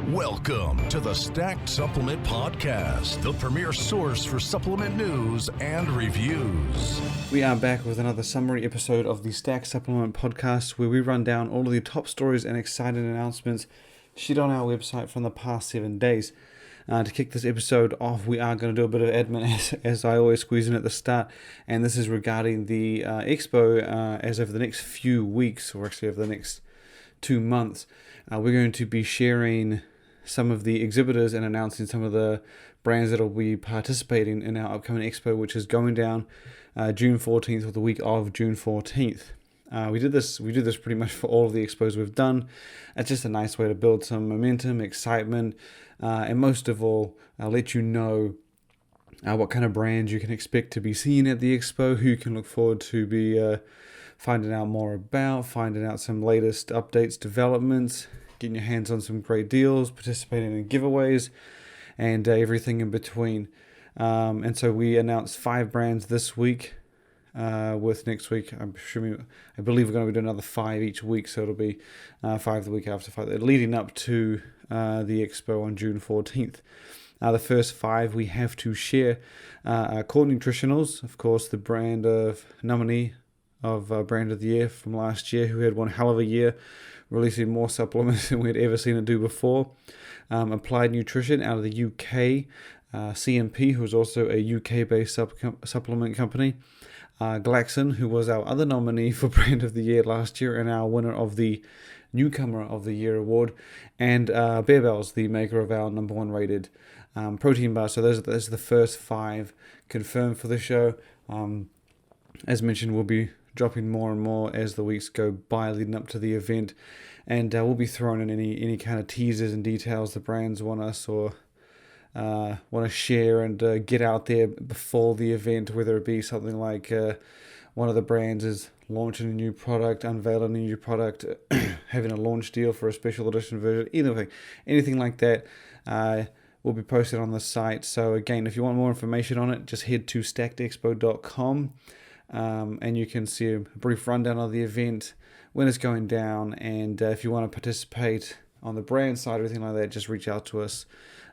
Welcome to the Stack Supplement Podcast, the premier source for supplement news and reviews. We are back with another summary episode of the Stack Supplement Podcast, where we run down all of the top stories and exciting announcements shared on our website from the past 7 days. To kick this episode off, we are going to do a bit of admin, as I always squeeze in at the start, and this is regarding the Expo as over the next few weeks, or actually over the next 2 months. We're going to be sharing some of the exhibitors and announcing some of the brands that will be participating in our upcoming Expo, which is going down June 14th or the week of June 14th. We do this pretty much for all of the expos we've done. It's just a nice way to build some momentum, excitement, and most of all, let you know what kind of brands you can expect to be seen at the Expo, who you can look forward to be finding out more about, finding out some latest updates, developments, getting your hands on some great deals, participating in giveaways, and everything in between. And so we announced 5 brands this week. With next week, I believe we're going to do another 5 each week, so it'll be 5 the week after 5, leading up to the Expo on June 14th. The first 5 we have to share are Core Nutritionals, of course, the brand of nominee of Brand of the Year from last year, who had one hell of a year, releasing more supplements than we had ever seen it do before. Applied Nutrition out of the UK, CMP, who is also a UK-based supplement company. Glaxon, who was our other nominee for Brand of the Year last year and our winner of the Newcomer of the Year award, and Bear Bells, the maker of our number 1 rated protein bar. So those are the first 5 confirmed for the show. As mentioned, we'll be dropping more and more as the weeks go by leading up to the event, and we'll be throwing in any kind of teasers and details the brands want us or want to share and get out there before the event, whether it be something like one of the brands is launching a new product, unveiling a new product, having a launch deal for a special edition version, either way, anything like that will be posted on the site. So again, if you want more information on it, just head to stackedexpo.com and you can see a brief rundown of the event, when it's going down, and if you want to participate on the brand side or anything like that, just reach out to us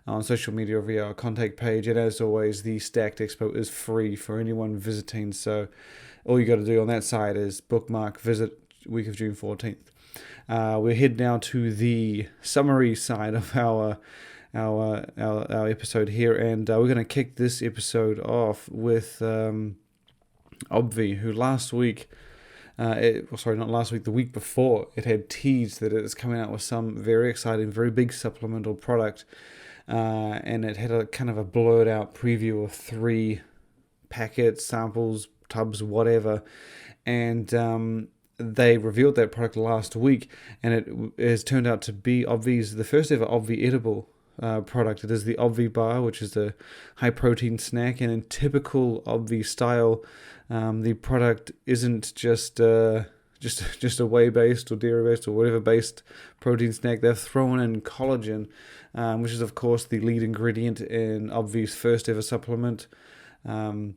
on social media or via our contact page. And as always, the Stacked Expo is free for anyone visiting, so all you got to do on that side is bookmark visit week of June 14th. We're heading now to the summary side of our episode here, and we're going to kick this episode off with Obvi, who the week before, it had teased that it is coming out with some very exciting, very big supplemental product. And it had a kind of a blurred out preview of 3 packets, samples, tubs, whatever. And they revealed that product last week, and it has turned out to be Obvi's, the first ever Obvi edible product. It is the Obvi bar, which is a high protein snack, and in typical Obvi style, the product isn't just a whey based or dairy based or whatever based protein snack. They've thrown in collagen, which is of course the lead ingredient in Obvi's first ever supplement, and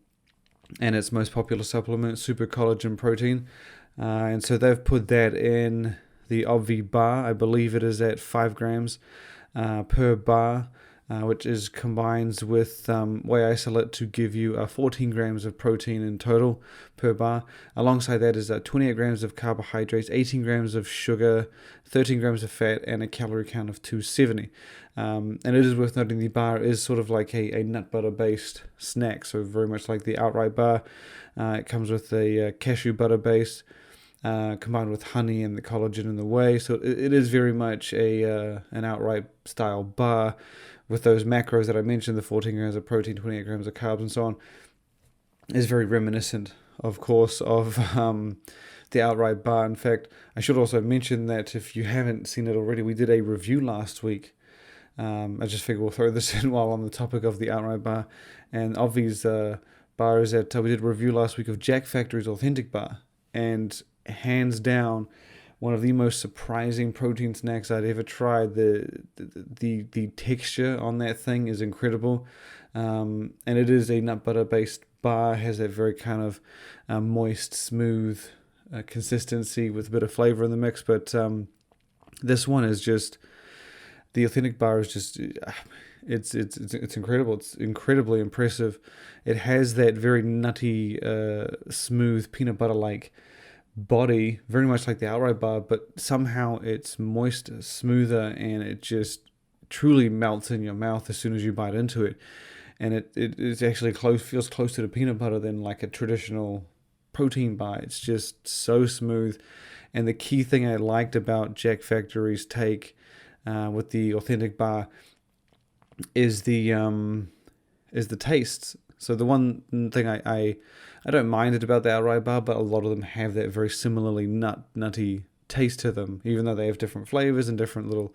its most popular supplement, Super Collagen Protein. And so they've put that in the Obvi bar. I believe it is at 5 grams per bar, which combines with whey isolate to give you 14 grams of protein in total per bar. Alongside that is 28 grams of carbohydrates, 18 grams of sugar, 13 grams of fat, and a calorie count of 270. And it is worth noting the bar is sort of like a nut butter based snack, so very much like the outright bar. It comes with a cashew butter base, combined with honey and the collagen and the whey. So it is very much an outright style bar with those macros that I mentioned, the 14 grams of protein, 28 grams of carbs, and so on. Is very reminiscent, of course, of the outright bar. In fact, I should also mention that if you haven't seen it already, we did a review last week. I just figured we'll throw this in while on the topic of the outright bar. And Obvi's bar is that we did a review last week of Jack Factory's Authentic Bar. And hands down, one of the most surprising protein snacks I'd ever tried. The texture on that thing is incredible. And it is a nut butter based bar, has that very kind of moist, smooth consistency with a bit of flavor in the mix. But this one is just The authentic bar is just, it's incredible. It's incredibly impressive. It has that very nutty, smooth peanut butter like body, very much like the outright bar, but somehow it's moister, smoother, and it just truly melts in your mouth as soon as you bite into it. And it actually feels closer to peanut butter than like a traditional protein bar. It's just so smooth. And the key thing I liked about Jack Factory's take with the authentic bar is the tastes. So the one thing I don't mind it about the outright bar, but a lot of them have that very similarly nutty taste to them, even though they have different flavors and different little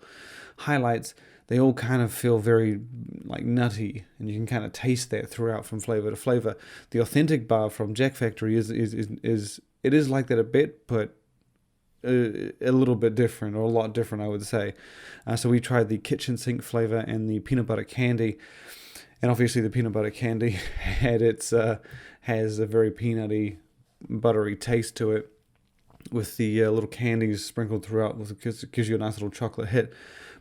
highlights. They all kind of feel very like nutty, and you can kind of taste that throughout from flavor to flavor. The authentic bar from Jack Factory is like that a bit, but a little bit different, or a lot different, I would say. So we tried the kitchen sink flavor and the peanut butter candy, and obviously the peanut butter candy has a very peanutty, buttery taste to it, with the little candies sprinkled throughout, because it gives you a nice little chocolate hit.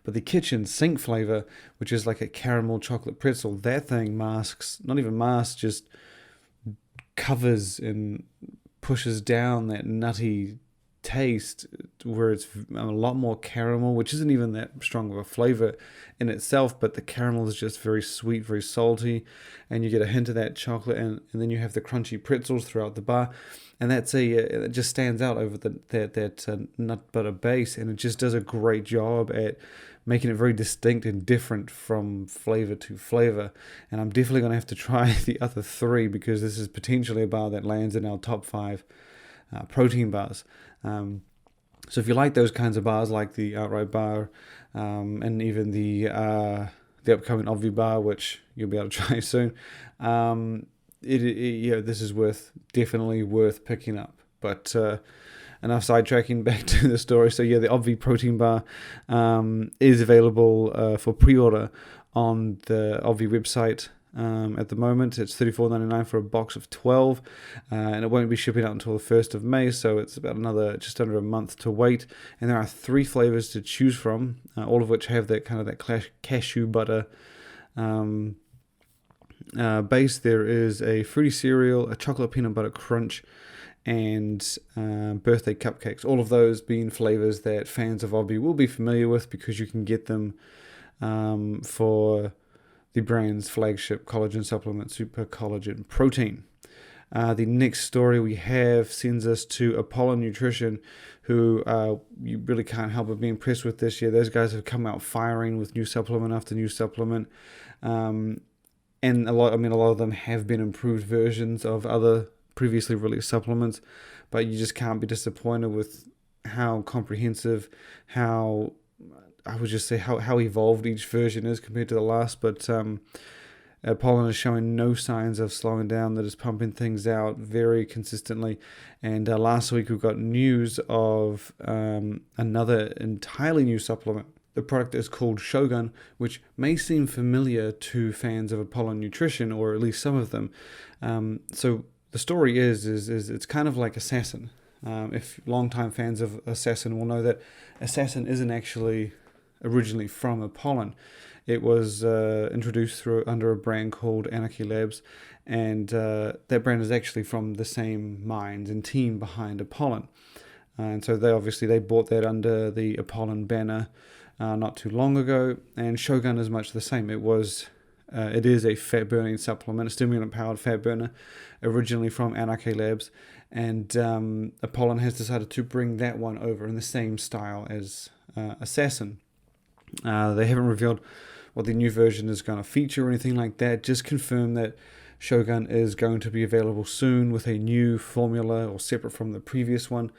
But the kitchen sink flavor, which is like a caramel chocolate pretzel, that thing just covers and pushes down that nutty taste, where it's a lot more caramel, which isn't even that strong of a flavor in itself, but the caramel is just very sweet, very salty, and you get a hint of that chocolate, and then you have the crunchy pretzels throughout the bar, and it just stands out over that nut butter base, and it just does a great job at making it very distinct and different from flavor to flavor. And I'm definitely going to have to try the other three, because this is potentially a bar that lands in our top 5 protein bars. So if you like those kinds of bars, like the outright bar, and even the upcoming Obvi bar, which you'll be able to try soon, this is definitely worth picking up. But enough sidetracking, back to the story. So the Obvi protein bar is available for pre-order on the Obvi website. At the moment, it's $34.99 for a box of 12, and it won't be shipping out until the 1st of May, so it's about just under a month to wait. And there are 3 flavors to choose from, all of which have that cashew butter base. There is a fruity cereal, a chocolate peanut butter crunch, and birthday cupcakes. All of those being flavors that fans of Obvi will be familiar with, because you can get them for the brand's flagship collagen supplement, Super Collagen Protein. The next story we have sends us to Pollen Nutrition, who you really can't help but be impressed with this year. Those guys have come out firing with new supplement after new supplement, and a lot of them have been improved versions of other previously released supplements, but you just can't be disappointed with how comprehensive, how evolved each version is compared to the last. But Pollen is showing no signs of slowing down, that is pumping things out very consistently. And last week we got news of another entirely new supplement. The product is called Shogun, which may seem familiar to fans of Pollen Nutrition, or at least some of them. So the story is it's kind of like Assassin. If longtime fans of Assassin will know that Assassin isn't actually originally from Pollen. It was introduced under a brand called Anarchy Labs, and that brand is actually from the same minds and team behind Pollen. And so they bought that under the Pollen banner not too long ago. And Shogun is much the same. It is a fat burning supplement, a stimulant powered fat burner, originally from Anarchy Labs, and Pollen has decided to bring that one over in the same style as Assassin. They haven't revealed what the new version is going to feature or anything like that. Just confirm that Shogun is going to be available soon with a new formula, or separate from the previous one,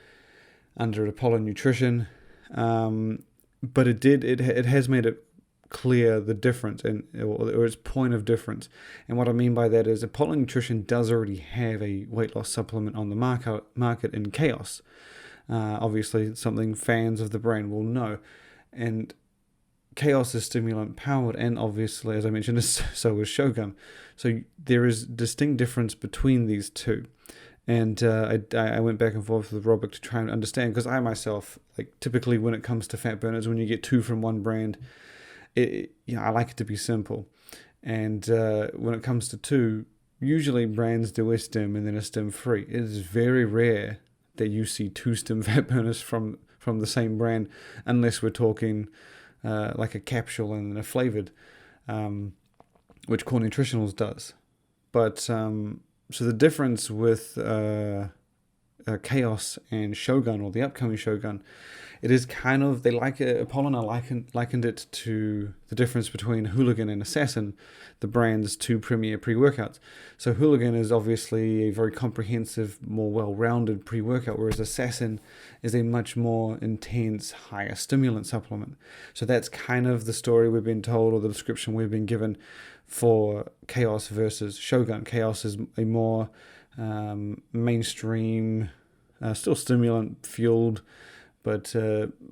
under Pollen Nutrition. But it has made it clear the difference, or its point of difference. And what I mean by that is Pollen Nutrition does already have a weight loss supplement on the market in Chaos. Obviously, something fans of the brand will know. And Chaos is stimulant powered, and obviously, as I mentioned, so is Shogun. So there is distinct difference between these two. And I went back and forth with Robert to try and understand, because I myself, typically when it comes to fat burners, when you get 2 from one brand, I like it to be simple. And when it comes to 2, usually brands do a stem and then a stem free. It is very rare that you see 2 stem fat burners from the same brand, unless we're talking like a capsule and a flavored, which Core Nutritionals does. But so the difference with Chaos and Shogun, or the upcoming Shogun, it is kind of, Pollen likened it to the difference between Hooligan and Assassin, the brand's 2 premier pre-workouts. So Hooligan is obviously a very comprehensive, more well-rounded pre-workout, whereas Assassin is a much more intense, higher stimulant supplement. So that's kind of the story we've been told, or the description we've been given for Chaos versus Shogun. Chaos is a more mainstream, still stimulant fueled, but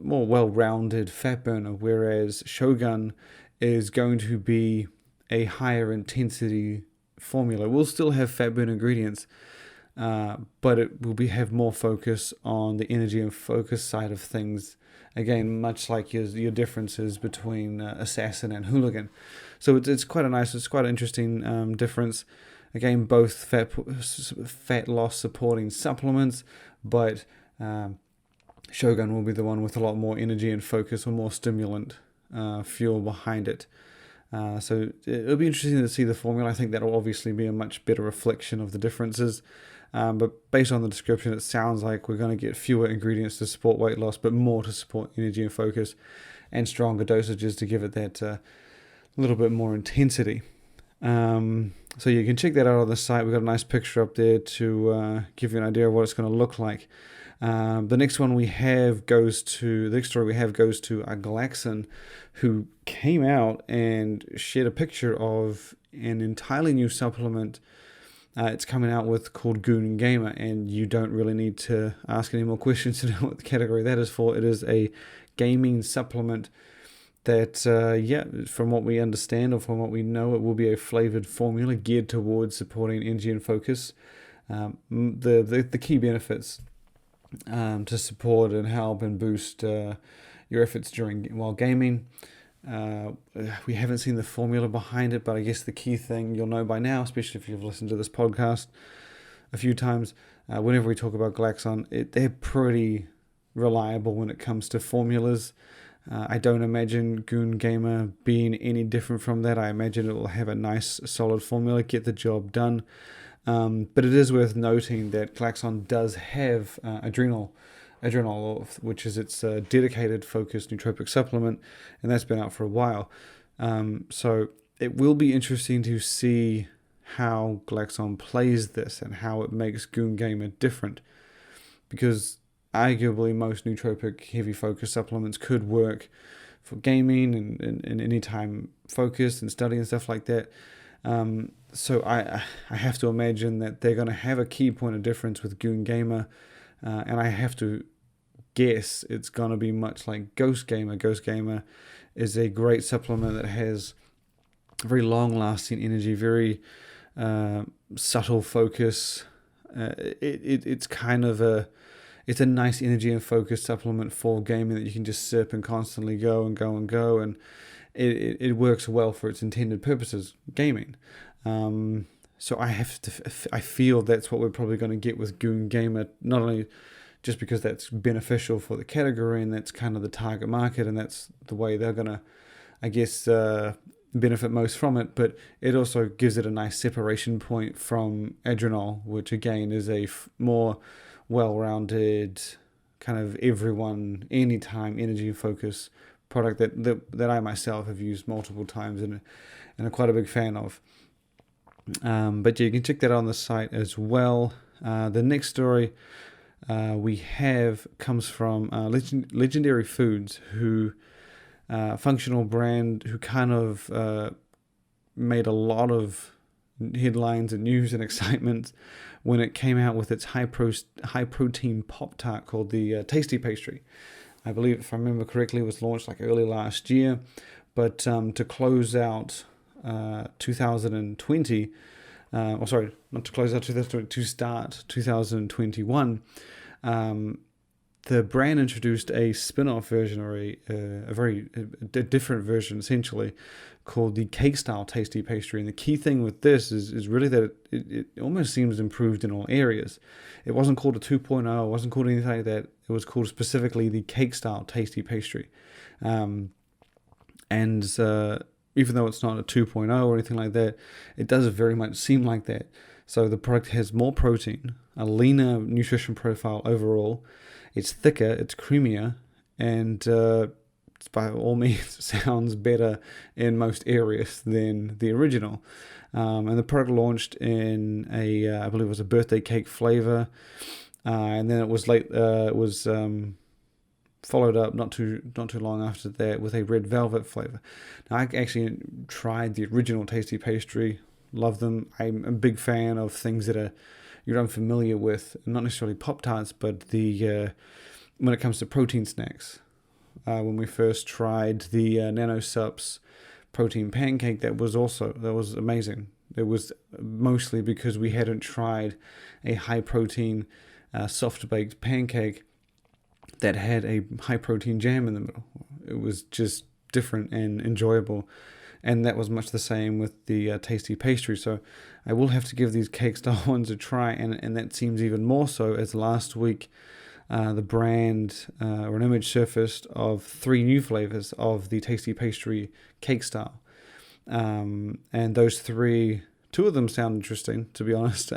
more well-rounded fat burner, whereas Shogun is going to be a higher intensity formula. We'll still have fat burn ingredients, but it will have more focus on the energy and focus side of things. Again, much like your differences between Assassin and Hooligan. So it's quite an interesting difference. Again, both fat loss supporting supplements, but Shogun will be the one with a lot more energy and focus, or more stimulant fuel behind it. So it'll be interesting to see the formula. I think that'll obviously be a much better reflection of the differences. But based on the description, it sounds like we're going to get fewer ingredients to support weight loss, but more to support energy and focus, and stronger dosages to give it that little bit more intensity. So you can check that out on the site. We've got a nice picture up there to give you an idea of what it's going to look like. The next story we have goes to Glaxon, who came out and shared a picture of an entirely new supplement it's coming out with, called Goon Gamer, and you don't really need to ask any more questions to know what the category that is for. It is a gaming supplement that, from what we understand, or from what we know, it will be a flavored formula geared towards supporting energy and focus. The key benefits to support and help and boost your efforts while gaming. We haven't seen the formula behind it, but I guess the key thing you'll know by now, especially if you've listened to this podcast a few times, whenever we talk about Glaxon, they're pretty reliable when it comes to formulas. I don't imagine Goon Gamer being any different from that. I imagine it will have a nice, solid formula, get the job done. But it is worth noting that Glaxon does have Adrenal, which is its dedicated focused nootropic supplement, and that's been out for a while. So it will be interesting to see how Glaxon plays this and how it makes Goon Gamer different, because arguably most nootropic heavy focus supplements could work for gaming and anytime focus and study and stuff like that. So I have to imagine that they're going to have a key point of difference with Goon Gamer, and I have to guess it's going to be much like Ghost Gamer. Ghost Gamer is a great supplement that has very long-lasting energy, very subtle focus. It's kind of it's a nice energy and focus supplement for gaming that you can just sip and constantly go, and it works well for its intended purposes, gaming. So I feel that's what we're probably going to get with Goon Gamer, not only just because that's beneficial for the category and that's kind of the target market and that's the way they're going to, I guess, benefit most from it, but it also gives it a nice separation point from Adrenal, which again is a more well-rounded, kind of everyone, anytime energy and focus product that I myself have used multiple times and are quite a big fan of. But yeah, you can check that out on the site as well. The next story we have comes from Legendary Foods, who functional brand who kind of made a lot of headlines and news and excitement when it came out with its high protein Pop-Tart called the Tasty Pastry. I believe, if I remember correctly, it was launched like early last year, but to close out 2020, to start 2021, the brand introduced a spin-off version, or a different version essentially, called the cake style tasty pastry. And the key thing with this is really that it almost seems improved in all areas. It wasn't called a 2.0, it wasn't called anything like that. It was called specifically the cake style tasty pastry. Even though it's not a 2.0 or anything like that, it does very much seem like that. So the product has more protein, a leaner nutrition profile overall. It's thicker, it's creamier, and by all means sounds better in most areas than the original. And the product launched in I believe it was a birthday cake flavor, and then it was followed up not too long after that with a red velvet flavor. Now, I actually tried the original tasty pastry, love them. I'm a big fan of things that you're unfamiliar with, not necessarily Pop-Tarts, but when it comes to protein snacks. When we first tried the Nano Sups protein pancake, that was amazing. It was mostly because we hadn't tried a high protein soft baked pancake that had a high protein jam in the middle. It was just different and enjoyable, and that was much the same with the tasty pastry. So I will have to give these cake style ones a try, and that seems even more so as last week the brand or an image surfaced of 3 new flavors of the tasty pastry cake style, and those 3, 2 of them sound interesting, to be honest. 2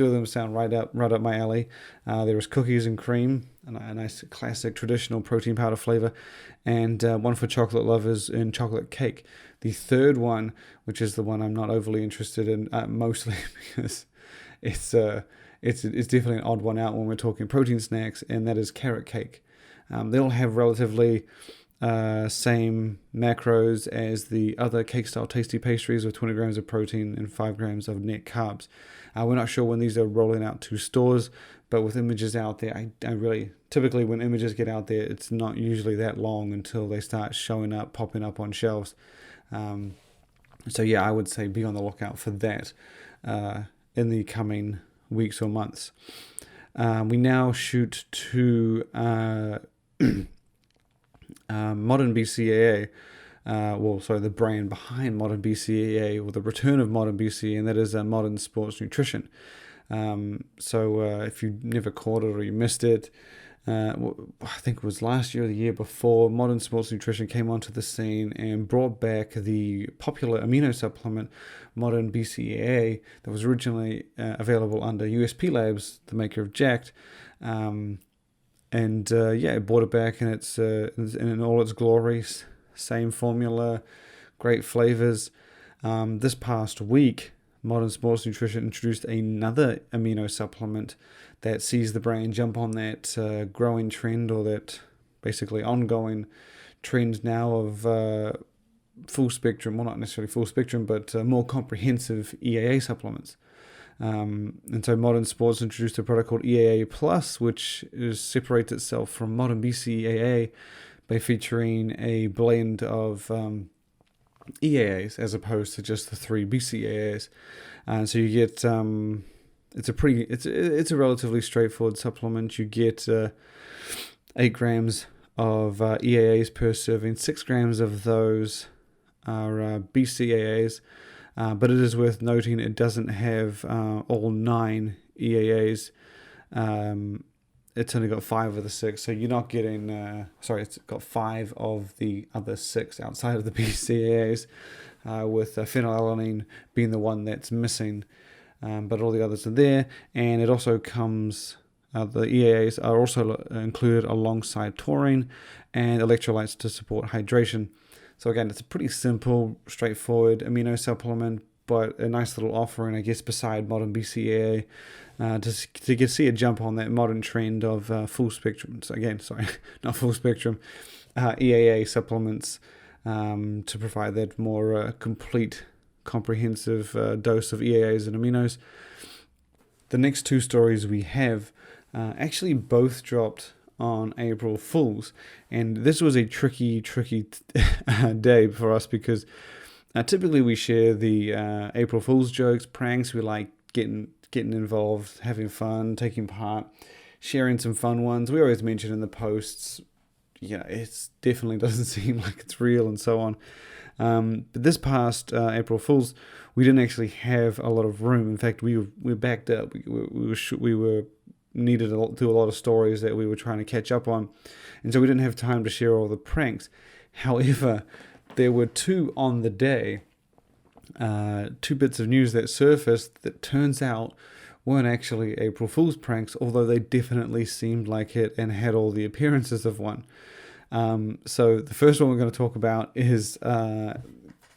of them sound right up my alley. There was cookies and cream, and a nice classic traditional protein powder flavor, and one for chocolate lovers in chocolate cake. The third one, which is the one I'm not overly interested in, mostly because it's definitely an odd one out when we're talking protein snacks, and that is carrot cake. They'll have relatively same macros as the other cake style tasty pastries, with 20 grams of protein and 5 grams of net carbs. We're not sure when these are rolling out to stores, but with images out there, I really, typically when images get out there, it's not usually that long until they start popping up on shelves. So yeah, I would say be on the lookout for that in the coming weeks or months. We now shoot to Modern BCAA, the brand behind Modern BCAA, or the return of Modern BCAA, and that is Modern Sports Nutrition. So if you never caught it or you missed it, I think it was last year or the year before, Modern Sports Nutrition came onto the scene and brought back the popular amino supplement Modern BCAA that was originally available under USP Labs, the maker of Jacked. It brought it back in in all its glories. Same formula, great flavors. This past week, Modern Sports Nutrition introduced another amino supplement that sees the brand jump on that growing trend, or that basically ongoing trend now of full spectrum, well, not necessarily full spectrum, but more comprehensive EAA supplements. And so Modern Sports introduced a product called EAA Plus, which separates itself from Modern BCAA by featuring a blend of EAAs as opposed to just the 3 BCAAs. And so you get it's a relatively straightforward supplement. You get 8 grams of EAAs per serving. 6 grams of those are BCAAs. But it is worth noting it doesn't have all 9 EAAs. It's only got 5 of the 6, so you're not getting... it's got 5 of the other 6 outside of the BCAAs, with phenylalanine being the one that's missing. But all the others are there, and it also comes... the EAAs are also included alongside taurine and electrolytes to support hydration. So again, it's a pretty simple, straightforward amino supplement, but a nice little offering, I guess, beside Modern BCAA, to see a jump on that modern trend of full spectrum. So again, not full spectrum, EAA supplements, to provide that more complete, comprehensive dose of EAAs and aminos. The next 2 stories we have actually both dropped on April Fools, and this was a tricky day for us, because typically we share the April Fools jokes, pranks. We like getting involved, having fun, taking part, sharing some fun ones. We always mention in the posts, it definitely doesn't seem like it's real and so on. But this past April Fool's, we didn't actually have a lot of room. In fact, we backed up. We were needed to do a lot of stories that we were trying to catch up on, and so we didn't have time to share all the pranks. However, there were two on the day, two bits of news that surfaced that turns out weren't actually April Fool's pranks, although they definitely seemed like it and had all the appearances of one. So the first one we're going to talk about is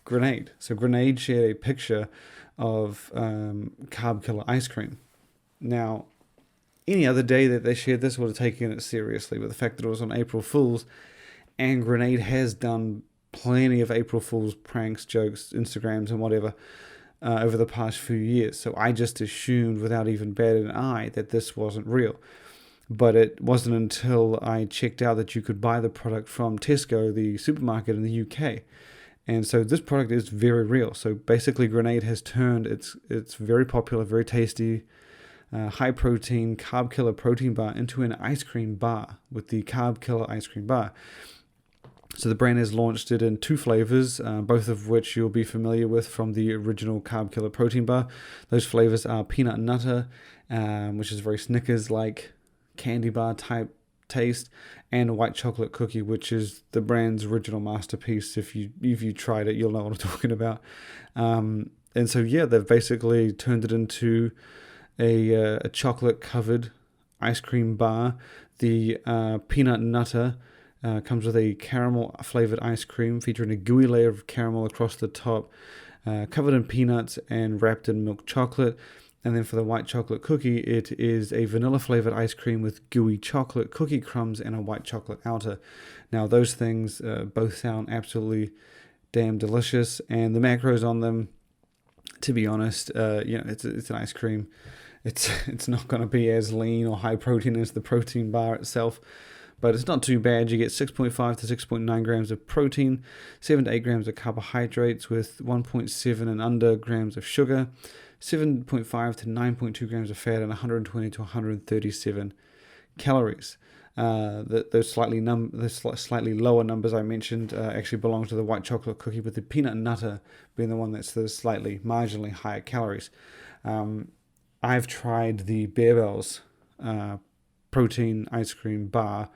Grenade. So Grenade shared a picture of Carb Killer ice cream. Now, any other day that they shared this would have taken it seriously, but the fact that it was on April Fool's, and Grenade has done plenty of April Fool's pranks, jokes, Instagrams, and whatever over the past few years. So I just assumed, without even batting an eye, that this wasn't real. But it wasn't until I checked out that you could buy the product from Tesco, the supermarket in the UK. And so this product is very real. So basically Grenade has turned its very popular, very tasty, high protein Carb Killer protein bar into an ice cream bar with the Carb Killer ice cream bar. So the brand has launched it in two flavors, both of which you'll be familiar with from the original Carb Killer protein bar. Those flavors are peanut nutter, which is very Snickers-like candy bar type taste, and a white chocolate cookie, which is the brand's original masterpiece. If you tried it, you'll know what I'm talking about. And so they've basically turned it into a chocolate covered ice cream bar. The peanut nutter comes with a caramel flavored ice cream featuring a gooey layer of caramel across the top, covered in peanuts and wrapped in milk chocolate. And then for the white chocolate cookie, it is a vanilla flavored ice cream with gooey chocolate cookie crumbs and a white chocolate outer. Now those things both sound absolutely damn delicious, and the macros on them, to be honest, it's an ice cream. It's not going to be as lean or high protein as the protein bar itself, but it's not too bad. You get 6.5 to 6.9 grams of protein, 7 to 8 grams of carbohydrates with 1.7 and under grams of sugar, 7.5 to 9.2 grams of fat, and 120 to 137 calories. Those slightly lower numbers I mentioned actually belong to the white chocolate cookie, with the peanut nutter being the one that's the slightly marginally higher calories. I've tried the Bear Bells protein ice cream bar,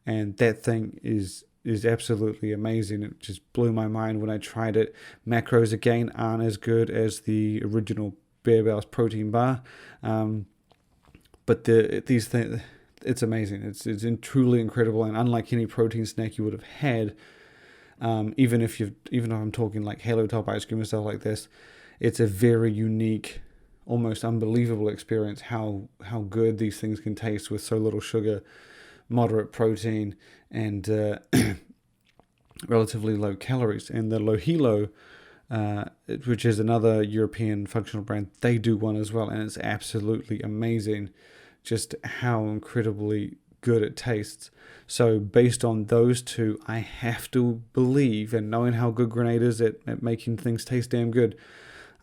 and that thing is absolutely amazing. It just blew my mind when I tried it. Macros again aren't as good as the original Bear Bells protein bar, but these things, it's amazing. It's truly incredible, and unlike any protein snack you would have had, even if I'm talking like Halo Top ice cream and stuff like this, it's a very unique, almost unbelievable experience how good these things can taste with so little sugar, moderate protein, and relatively low calories. And the Lohilo, which is another European functional brand, they do one as well, and it's absolutely amazing just how incredibly good it tastes. So based on those two, I have to believe, and knowing how good Grenade is at making things taste damn good,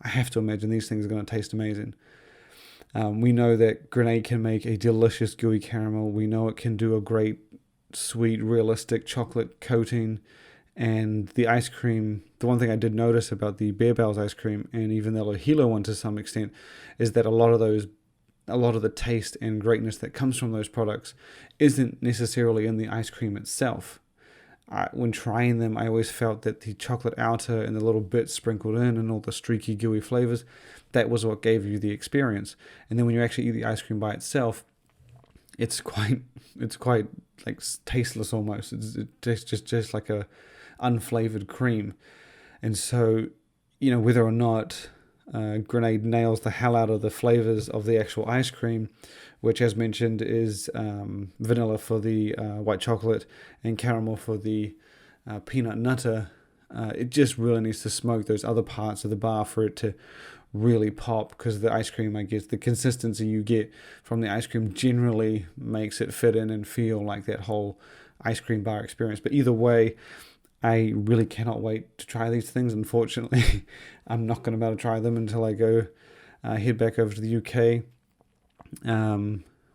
I have to imagine these things are going to taste amazing. We know that Grenade can make a delicious gooey caramel. We know it can do a great, sweet, realistic chocolate coating. And the ice cream, the one thing I did notice about the Bear Bells ice cream, and even the Lohilo one to some extent, is that a lot of the taste and greatness that comes from those products isn't necessarily in the ice cream itself. When trying them, I always felt that the chocolate outer and the little bits sprinkled in and all the streaky, gooey flavors, that was what gave you the experience. And then when you actually eat the ice cream by itself, it's quite like tasteless almost. It tastes just like a unflavored cream. And so, whether or not Grenade nails the hell out of the flavors of the actual ice cream, which, as mentioned, is vanilla for the white chocolate and caramel for the peanut nutter, it just really needs to smoke those other parts of the bar for it to really pop, because the ice cream, I guess, the consistency you get from the ice cream generally makes it fit in and feel like that whole ice cream bar experience. But either way, I really cannot wait to try these things. Unfortunately, I'm not going to be able to try them until I go head back over to the UK,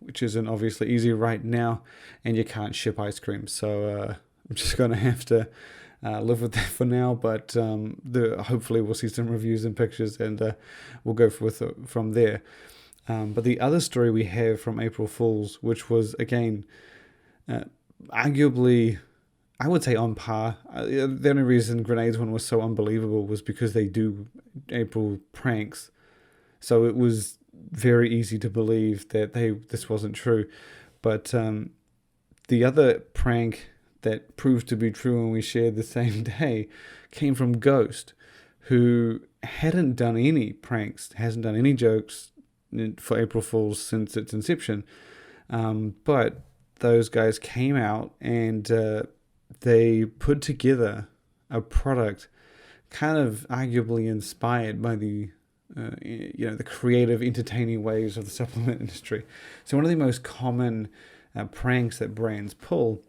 which isn't obviously easy right now, and you can't ship ice cream. So I'm just going to have to live with that for now, but hopefully we'll see some reviews and pictures, and we'll go from there. But the other story we have from April Fool's, which was, again, arguably, I would say on par. The only reason Grenades one was so unbelievable was because they do April pranks. So it was very easy to believe that this wasn't true. But the other prank that proved to be true and we shared the same day came from Ghost, who hadn't done any pranks, hasn't done any jokes for April Fool's since its inception. But those guys came out and they put together a product kind of arguably inspired by the the creative, entertaining ways of the supplement industry. So one of the most common pranks that brands pull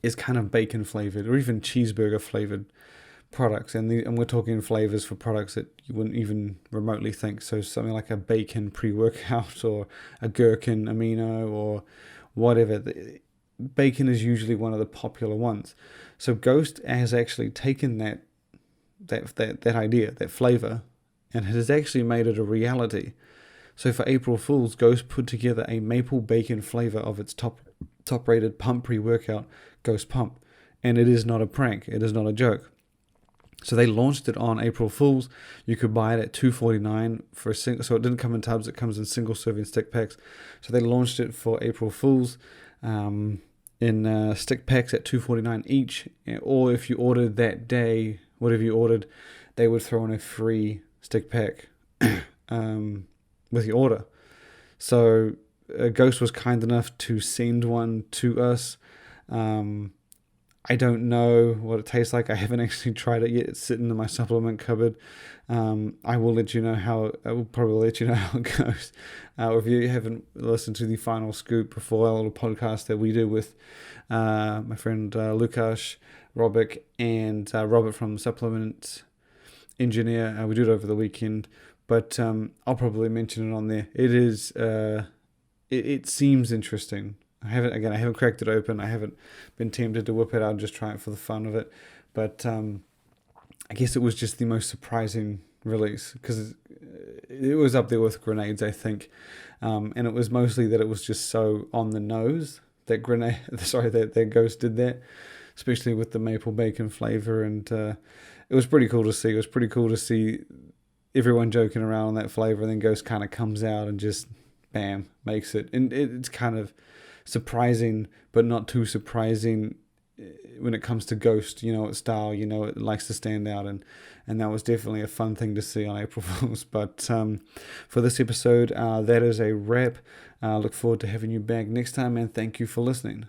is kind of bacon flavored or even cheeseburger flavored products, and we're talking flavors for products that you wouldn't even remotely think. So something like a bacon pre-workout or a gherkin amino or whatever. Bacon is usually one of the popular ones. So Ghost has actually taken that idea, that flavor, and has actually made it a reality. So for April Fool's, Ghost put together a maple bacon flavor of its top-rated pump pre-workout, Ghost Pump, and it is not a prank. It is not a joke. So they launched it on April Fool's. You could buy it at $2.49 for a single. So it didn't come in tubs; it comes in single-serving stick packs. So they launched it for April Fool's in stick packs at $2.49 each. Or if you ordered that day, whatever you ordered, they would throw in a free stick pack with your order. So Ghost was kind enough to send one to us. I don't know what it tastes like. I haven't actually tried it yet. It's sitting in my supplement cupboard. I will let you know how. I will probably let you know how it goes. Or if you haven't listened to the Final Scoop before, our little podcast that we do with my friend Lukasz, Robic, and Robert from Supplement Engineer, we do it over the weekend. But I'll probably mention it on there. It is. It seems interesting. I haven't cracked it open. I haven't been tempted to whip it out and just try it for the fun of it. But I guess it was just the most surprising release because it was up there with Grenades, I think. And it was mostly that it was just so on the nose that that Ghost did that, especially with the maple bacon flavor. And it was pretty cool to see. It was pretty cool to see everyone joking around on that flavor, and then Ghost kind of comes out and just bam, makes it. And it's kind of surprising, but not too surprising when it comes to Ghost. Its style, it likes to stand out, and that was definitely a fun thing to see on April Fool's. But for this episode, that is a wrap. Look forward to having you back next time, and thank you for listening.